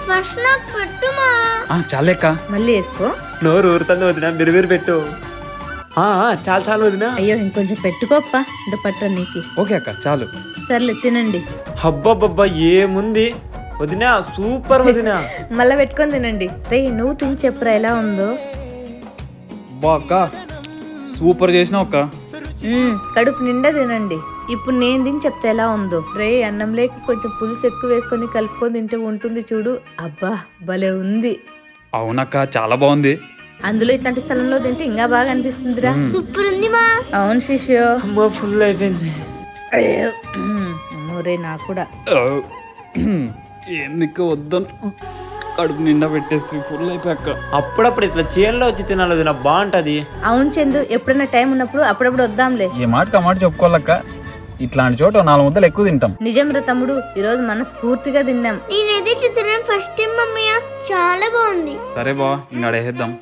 First నాకు పెట్టుమా. చాలేక్క. మళ్ళీ వేసుకో. నోరు ఊరుతుంది వదినా, బిరుబిరు పెట్టు. చాలు చాలు వదినా. అయ్యో ఇంకొంచెం పెట్టుకోప్పా, ఇంత పట్ట నీకి. ఓకే అక్క చాలు. సర్లే తినండి. హబ్బబ్బబ్బా ఏముంది వదినా, సూపర్ వదినా. మళ్ళా పెట్టుకొని తినండి. రే నువ్వు తిని చెప్పురా ఎలా ఉందో. బా అక్క సూపర్ చేసినావు అక్క. కడుపు నిండా తినండి. ఇప్పుడు నేను తిని చెప్తే ఎలా ఉందో. రే అన్నం లేక కొంచెం పులుసు ఎక్కువ వేసుకొని కలుపుకొని తింటే ఉంటుంది చూడు, అబ్బా భలే ఉంది. అవునక్క చాలా బాగుంది. అందులో ఇట్లాంటి స్థలంలో తింటే ఇంకా బాగా అనిపిస్తుందిరా. సూపర్ ఉంది మా. అవును శిష్యు. అమ్మ ఫుల్ అయిపోయింది. రే నాకు కూడా. ఎందుకు వద్దాం, కడుపు నిండా పెట్టేస్తే ఫుల్ అయిపోయాక. అప్పుడప్పుడు ఇట్లా చేనులో వచ్చి తినాలి వదినా, బాగుంటది. అవును చందు, ఎప్పుడైనా టైం ఉన్నప్పుడు అప్పుడప్పుడు వద్దాంలే. ఏ మాటకి ఆ మాట చెప్పుకోవాలక్క, ఇట్లాంటి చోట 4 ముద్దలు ఎక్కువ తింటాం. నిజం రా తమ్ముడు, ఈరోజు మనస్ఫూర్తిగా తిన్నాం. నేనైతే ఇట్లా తినడం ఫస్ట్ టైం మమ్మీ, చాలా బాగుంది. సరే బా ఇంకా అడేద్దాం.